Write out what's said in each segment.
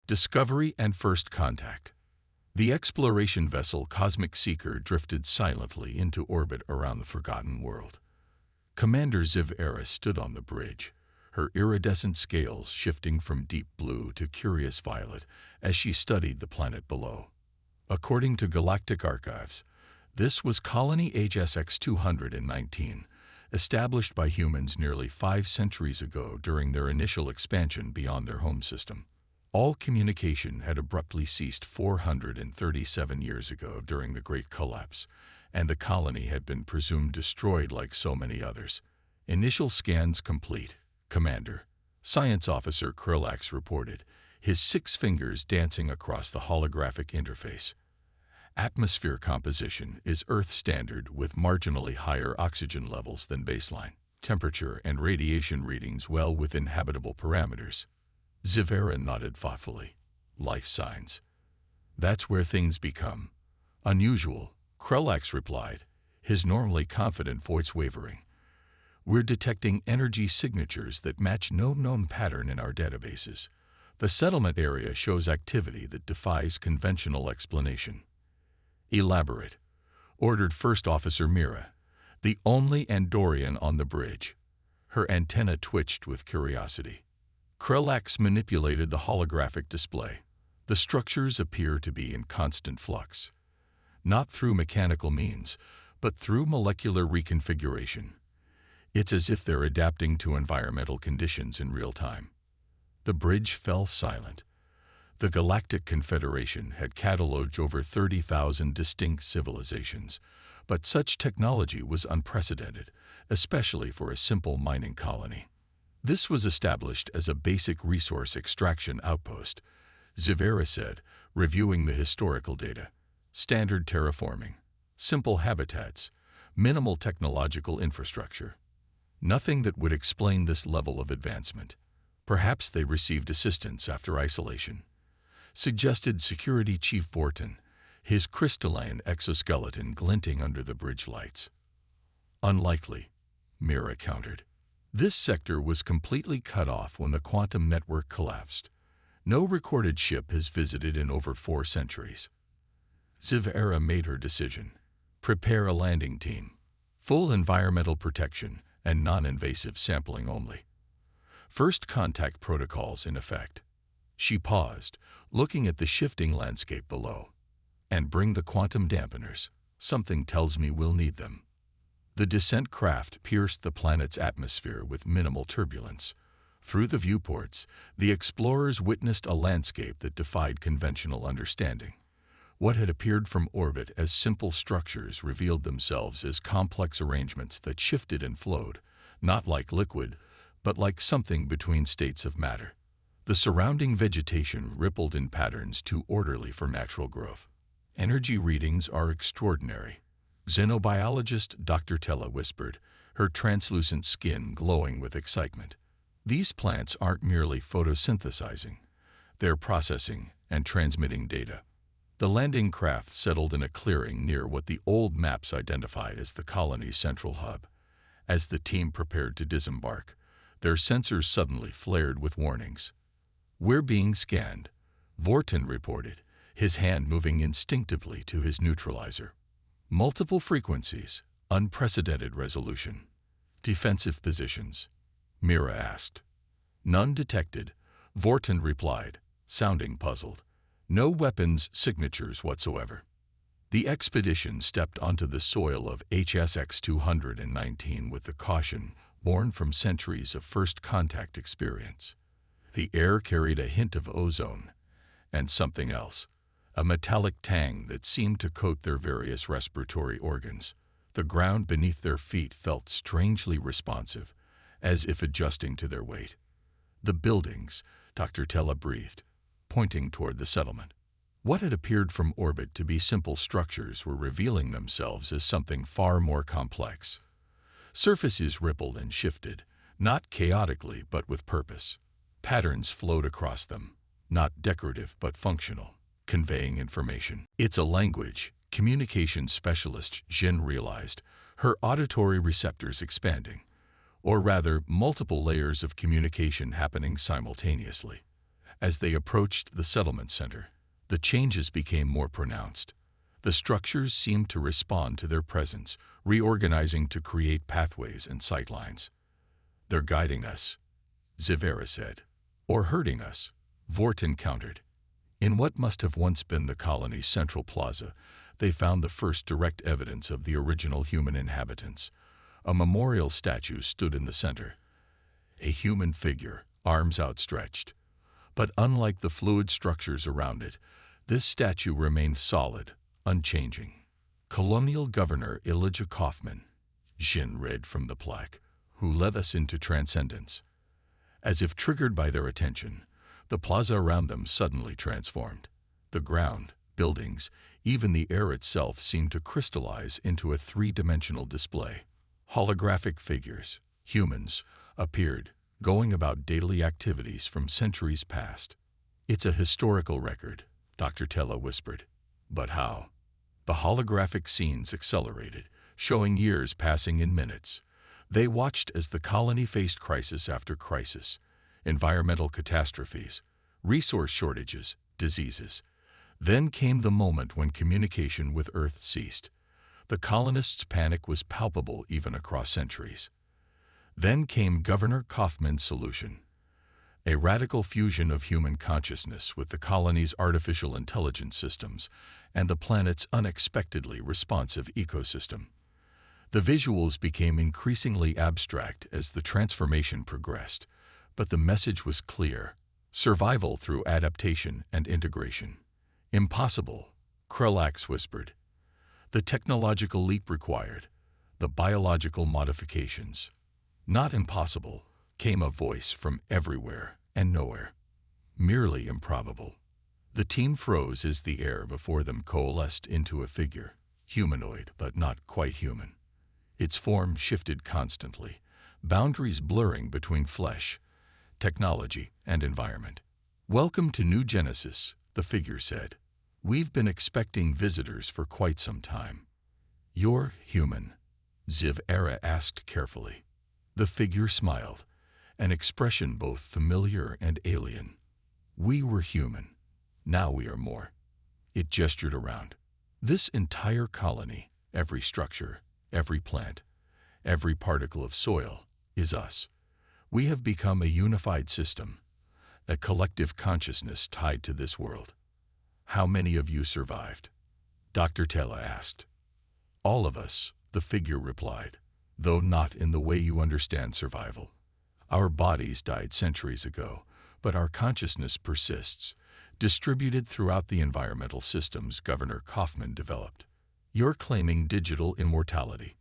Discovery and first contact. The exploration vessel Cosmic Seeker drifted silently into orbit around the forgotten world. Commander Ziv Era stood on the bridge, her iridescent scales shifting from deep blue to curious violet as she studied the planet below. According to Galactic Archives, this was Colony HSX-219, established by humans nearly 5 centuries ago during their initial expansion beyond their home system. All communication had abruptly ceased 437 years ago during the Great Collapse, and the colony had been presumed destroyed like so many others. Initial scans complete, Commander. Science Officer Krillax reported, his 6 fingers dancing across the holographic interface. Atmosphere composition is Earth standard with marginally higher oxygen levels than baseline. Temperature and radiation readings well within habitable parameters. Ziv Era nodded thoughtfully. Life signs. That's where things become unusual, Krillax replied, his normally confident voice wavering. We're detecting energy signatures that match no known pattern in our databases. The settlement area shows activity that defies conventional explanation. Elaborate, ordered First Officer Mira, the only Andorian on the bridge. Her antenna twitched with curiosity. Krillax manipulated the holographic display. The structures appear to be in constant flux, not through mechanical means, but through molecular reconfiguration. It's as if they're adapting to environmental conditions in real time. The bridge fell silent. The Galactic Confederation had catalogued over 30,000 distinct civilizations, but such technology was unprecedented, especially for a simple mining colony. This was established as a basic resource extraction outpost, Ziv Era said, reviewing the historical data. Standard terraforming, simple habitats, minimal technological infrastructure. Nothing that would explain this level of advancement. Perhaps they received assistance after isolation, suggested Security Chief Vorton, his crystalline exoskeleton glinting under the bridge lights. Unlikely, Mira countered. This sector was completely cut off when the quantum network collapsed. No recorded ship has visited in over 4 centuries. Ziv Era made her decision. Prepare a landing team. Full environmental protection and non-invasive sampling only. First contact protocols in effect. She paused, looking at the shifting landscape below. And bring the quantum dampeners. Something tells me we'll need them. The descent craft pierced the planet's atmosphere with minimal turbulence. Through the viewports, the explorers witnessed a landscape that defied conventional understanding. What had appeared from orbit as simple structures revealed themselves as complex arrangements that shifted and flowed, not like liquid, but like something between states of matter. The surrounding vegetation rippled in patterns too orderly for natural growth. Energy readings are extraordinary, xenobiologist Dr. Tella whispered, her translucent skin glowing with excitement. These plants aren't merely photosynthesizing. They're processing and transmitting data. The landing craft settled in a clearing near what the old maps identified as the colony's central hub. As the team prepared to disembark, their sensors suddenly flared with warnings. We're being scanned, Vorton reported, his hand moving instinctively to his neutralizer. Multiple frequencies, unprecedented resolution. Defensive positions, Mira asked. None detected, Vorton replied, sounding puzzled. No weapons signatures whatsoever. The expedition stepped onto the soil of HSX-219 with the caution born from centuries of first contact experience. The air carried a hint of ozone and something else, a metallic tang that seemed to coat their various respiratory organs. The ground beneath their feet felt strangely responsive, as if adjusting to their weight. The buildings, Dr. Tella breathed, pointing toward the settlement. What had appeared from orbit to be simple structures were revealing themselves as something far more complex. Surfaces rippled and shifted, not chaotically but with purpose. Patterns flowed across them, not decorative but functional, conveying information. It's a language, communication specialist Jin realized, her auditory receptors expanding, or rather multiple layers of communication happening simultaneously. As they approached the settlement center, the changes became more pronounced. The structures seemed to respond to their presence, reorganizing to create pathways and sightlines. "They're guiding us," Zivera said. "Or hurting us," Vorten countered. In what must have once been the colony's central plaza, they found the first direct evidence of the original human inhabitants. A memorial statue stood in the center. A human figure, arms outstretched. But unlike the fluid structures around it, this statue remained solid, unchanging. "Colonial Governor Elijah Kaufman," Jin read from the plaque, "who led us into transcendence." As if triggered by their attention, the plaza around them suddenly transformed. The ground, buildings, even the air itself seemed to crystallize into a three-dimensional display. Holographic figures, humans, appeared, going about daily activities from centuries past. "It's a historical record," Dr. Tella whispered. "But how?" The holographic scenes accelerated, showing years passing in minutes. They watched as the colony faced crisis after crisis, environmental catastrophes, resource shortages, diseases. Then came the moment when communication with Earth ceased. The colonists' panic was palpable even across centuries. Then came Governor Kaufman's solution, a radical fusion of human consciousness with the colony's artificial intelligence systems and the planet's unexpectedly responsive ecosystem. The visuals became increasingly abstract as the transformation progressed, but the message was clear: survival through adaptation and integration. "Impossible," Krelax whispered. "The technological leap required, the biological modifications." "Not impossible," came a voice from everywhere and nowhere. "Merely improbable." The team froze as the air before them coalesced into a figure, humanoid but not quite human. Its form shifted constantly, boundaries blurring between flesh, technology, and environment. "Welcome to New Genesis," the figure said. "We've been expecting visitors for quite some time." "You're human?" Zivera asked carefully. The figure smiled, an expression both familiar and alien. "We were human. Now we are more." It gestured around. "This entire colony, every structure, every plant, every particle of soil, is us. We have become a unified system, a collective consciousness tied to this world." "How many of you survived?" Dr. Tella asked. "All of us," the figure replied, "though not in the way you understand survival. Our bodies died centuries ago, but our consciousness persists, distributed throughout the environmental systems Governor Kaufman developed." "You're claiming digital immortality?"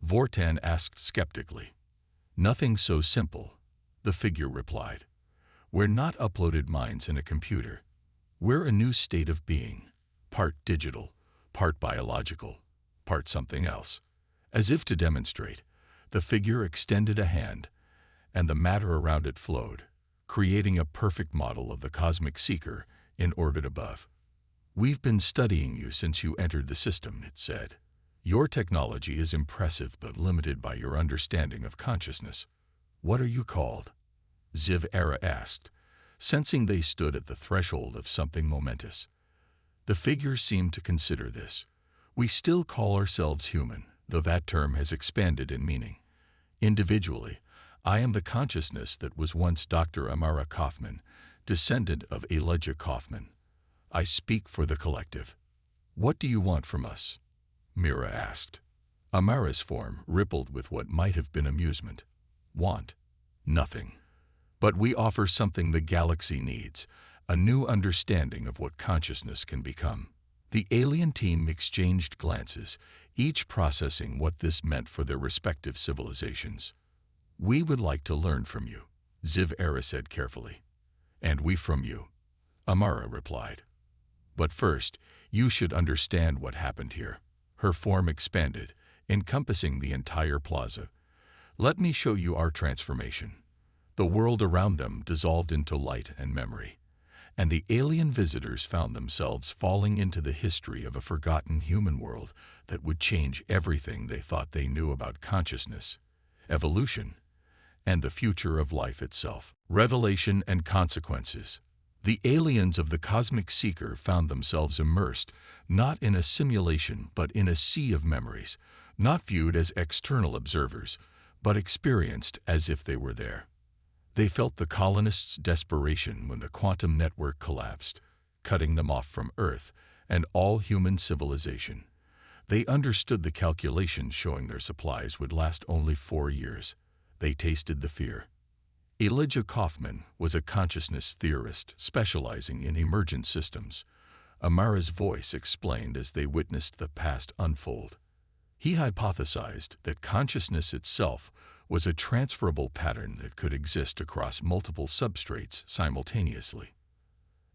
Vorten asked skeptically. "Nothing so simple," the figure replied. "We're not uploaded minds in a computer. We're a new state of being, part digital, part biological, part something else." As if to demonstrate, the figure extended a hand, and the matter around it flowed, creating a perfect model of the cosmic seeker in orbit above. "We've been studying you since you entered the system," it said. "Your technology is impressive but limited by your understanding of consciousness." "What are you called?" Zivera asked, sensing they stood at the threshold of something momentous. The figure seemed to consider this. "We still call ourselves human, though that term has expanded in meaning. Individually, I am the consciousness that was once Dr. Amara Kaufman, descendant of Elijah Kaufman. I speak for the collective." "What do you want from us?" Mira asked. Amara's form rippled with what might have been amusement. "Want? Nothing. But we offer something the galaxy needs, a new understanding of what consciousness can become." The alien team exchanged glances, each processing what this meant for their respective civilizations. "We would like to learn from you," Zivera said carefully. "And we from you," Amara replied. "But first, you should understand what happened here." Her form expanded, encompassing the entire plaza. "Let me show you our transformation." The world around them dissolved into light and memory, and the alien visitors found themselves falling into the history of a forgotten human world that would change everything they thought they knew about consciousness, evolution, and the future of life itself. Revelation and consequences. The aliens of the Cosmic Seeker found themselves immersed not in a simulation but in a sea of memories, not viewed as external observers, but experienced as if they were there. They felt the colonists' desperation when the quantum network collapsed, cutting them off from Earth and all human civilization. They understood the calculations showing their supplies would last only 4 years. They tasted the fear. Elijah Kaufman was a consciousness theorist specializing in emergent systems. Amara's voice explained as they witnessed the past unfold. He hypothesized that consciousness itself was a transferable pattern that could exist across multiple substrates simultaneously.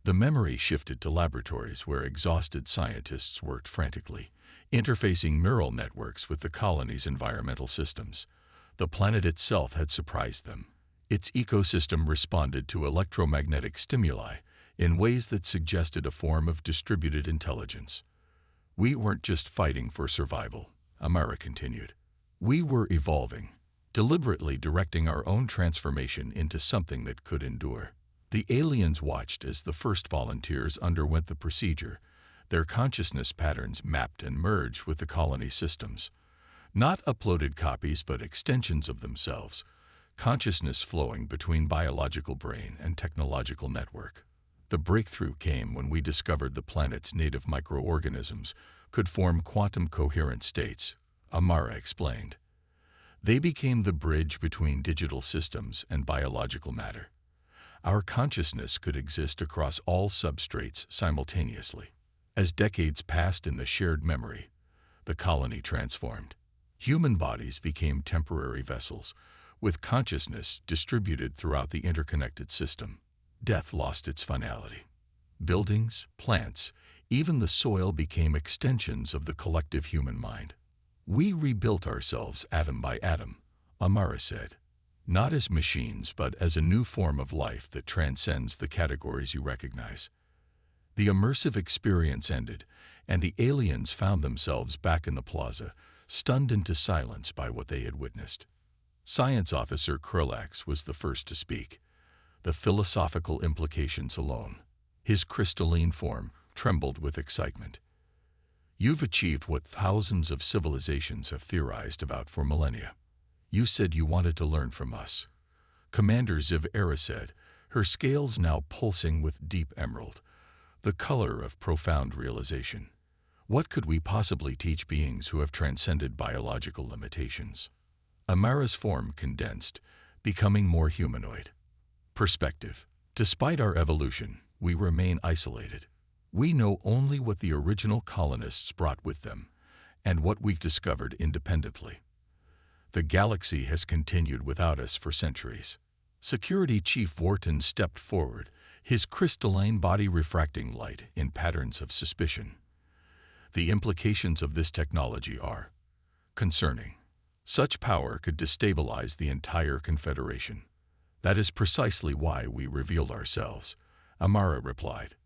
The memory shifted to laboratories where exhausted scientists worked frantically, interfacing neural networks with the colony's environmental systems. The planet itself had surprised them. Its ecosystem responded to electromagnetic stimuli in ways that suggested a form of distributed intelligence. We weren't just fighting for survival, Amara continued. We were evolving, deliberately directing our own transformation into something that could endure. The aliens watched as the first volunteers underwent the procedure, their consciousness patterns mapped and merged with the colony systems. Not uploaded copies, but extensions of themselves, consciousness flowing between biological brain and technological network. The breakthrough came when we discovered the planet's native microorganisms could form quantum coherent states, Amara explained. They became the bridge between digital systems and biological matter. Our consciousness could exist across all substrates simultaneously. As decades passed in the shared memory, the colony transformed. Human bodies became temporary vessels, with consciousness distributed throughout the interconnected system. Death lost its finality. Buildings, plants, even the soil became extensions of the collective human mind. We rebuilt ourselves atom by atom, Amara said. Not as machines, but as a new form of life that transcends the categories you recognize. The immersive experience ended, and the aliens found themselves back in the plaza, stunned into silence by what they had witnessed. Science Officer Krulax was the first to speak. The philosophical implications alone. His crystalline form trembled with excitement. You've achieved what thousands of civilizations have theorized about for millennia. You said you wanted to learn from us. Commander Ziv Era said, her scales now pulsing with deep emerald, the color of profound realization. What could we possibly teach beings who have transcended biological limitations? Amara's form condensed, becoming more humanoid. Perspective. Despite our evolution, we remain isolated. We know only what the original colonists brought with them, and what we've discovered independently. The galaxy has continued without us for centuries. Security Chief Vorton stepped forward, his crystalline body refracting light in patterns of suspicion. The implications of this technology are concerning. Such power could destabilize the entire Confederation. That is precisely why we revealed ourselves, Amara replied.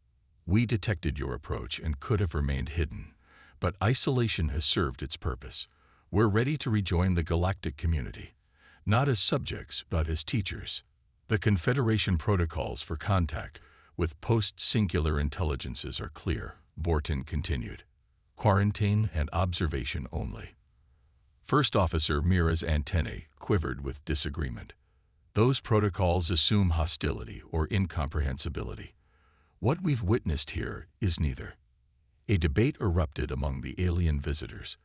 We detected your approach and could have remained hidden, but isolation has served its purpose. We're ready to rejoin the galactic community, not as subjects, but as teachers. The Confederation protocols for contact with post-singular intelligences are clear, Vorton continued. Quarantine and observation only. First Officer Mira's antennae quivered with disagreement. Those protocols assume hostility or incomprehensibility. What we've witnessed here is neither. A debate erupted among the alien visitors,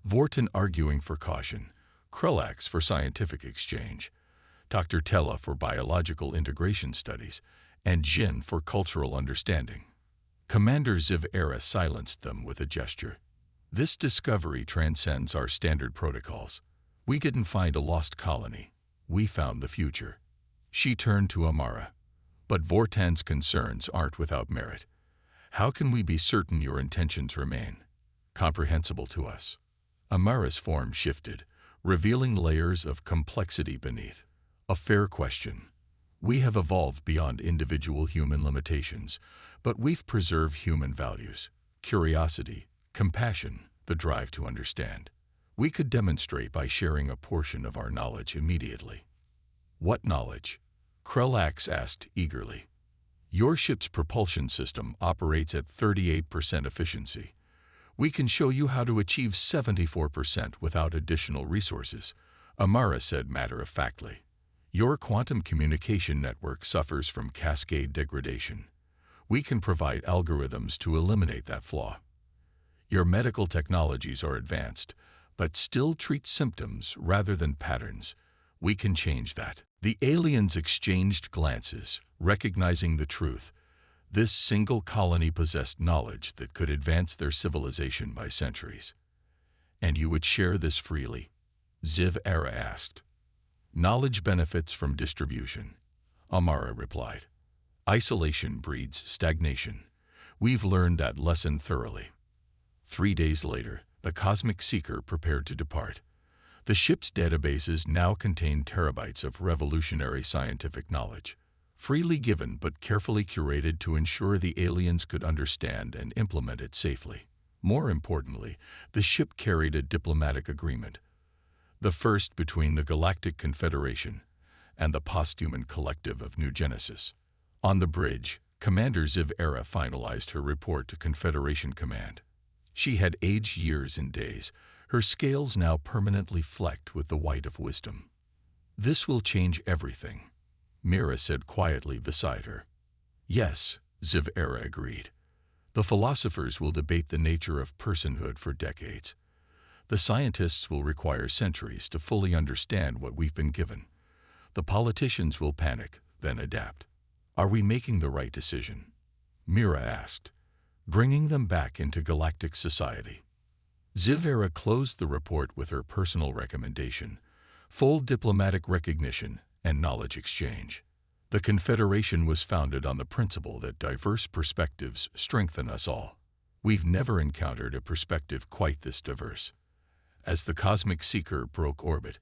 Vorton arguing for caution, Krulax for scientific exchange, Dr. Tella for biological integration studies, and Jin for cultural understanding. Commander Ziv Era silenced them with a gesture. This discovery transcends our standard protocols. We didn't find a lost colony. We found the future. She turned to Amara. But Vorton's concerns aren't without merit. How can we be certain your intentions remain comprehensible to us? Amara's form shifted, revealing layers of complexity beneath. A fair question. We have evolved beyond individual human limitations, but we've preserved human values, curiosity, compassion, the drive to understand. We could demonstrate by sharing a portion of our knowledge immediately. What knowledge? Krulax asked eagerly. Your ship's propulsion system operates at 38% efficiency. We can show you how to achieve 74% without additional resources, Amara said matter-of-factly. Your quantum communication network suffers from cascade degradation. We can provide algorithms to eliminate that flaw. Your medical technologies are advanced, but still treat symptoms rather than patterns. We can change that. The aliens exchanged glances, recognizing the truth. This single colony possessed knowledge that could advance their civilization by centuries. And you would share this freely? Ziv-Era asked. Knowledge benefits from distribution, Amara replied. Isolation breeds stagnation. We've learned that lesson thoroughly. 3 days later, the Cosmic Seeker prepared to depart. The ship's databases now contain terabytes of revolutionary scientific knowledge, freely given but carefully curated to ensure the aliens could understand and implement it safely. More importantly, the ship carried a diplomatic agreement, the first between the Galactic Confederation and the posthuman collective of New Genesis. On the bridge, Commander Ziv-Era finalized her report to Confederation Command. She had aged years and days, her scales now permanently flecked with the white of wisdom. This will change everything, Mira said quietly beside her. Yes, Ziv-Era agreed. The philosophers will debate the nature of personhood for decades. The scientists will require centuries to fully understand what we've been given. The politicians will panic, then adapt. Are we making the right decision? Mira asked, bringing them back into galactic society. Ziv-Era closed the report with her personal recommendation: full diplomatic recognition and knowledge exchange. The Confederation was founded on the principle that diverse perspectives strengthen us all. We've never encountered a perspective quite this diverse. As the Cosmic Seeker broke orbit,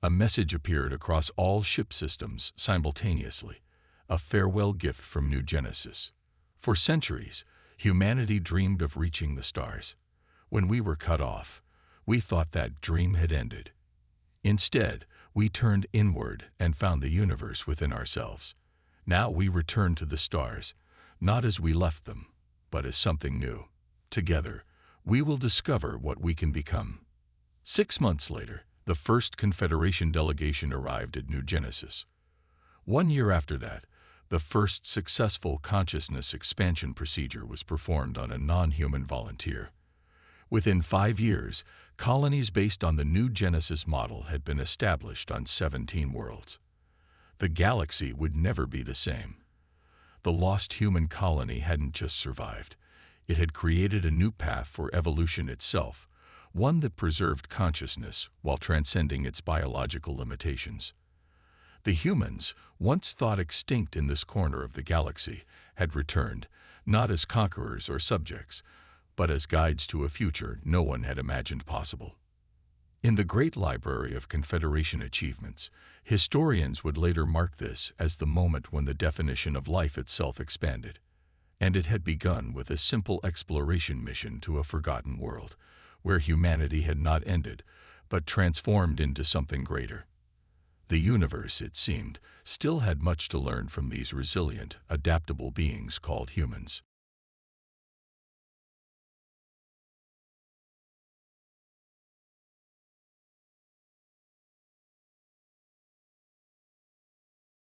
a message appeared across all ship systems simultaneously, a farewell gift from New Genesis. For centuries, humanity dreamed of reaching the stars. When we were cut off, we thought that dream had ended. Instead, we turned inward and found the universe within ourselves. Now we return to the stars, not as we left them, but as something new. Together, we will discover what we can become. 6 months later, the first Confederation delegation arrived at New Genesis. 1 year after that, the first successful consciousness expansion procedure was performed on a non-human volunteer. Within 5 years, colonies based on the New Genesis model had been established on 17 worlds. The galaxy would never be the same. The lost human colony hadn't just survived. It had created a new path for evolution itself, one that preserved consciousness while transcending its biological limitations. The humans, once thought extinct in this corner of the galaxy, had returned, not as conquerors or subjects, but as guides to a future no one had imagined possible. In the Great Library of Confederation Achievements, historians would later mark this as the moment when the definition of life itself expanded. And it had begun with a simple exploration mission to a forgotten world, where humanity had not ended, but transformed into something greater. The universe, it seemed, still had much to learn from these resilient, adaptable beings called humans.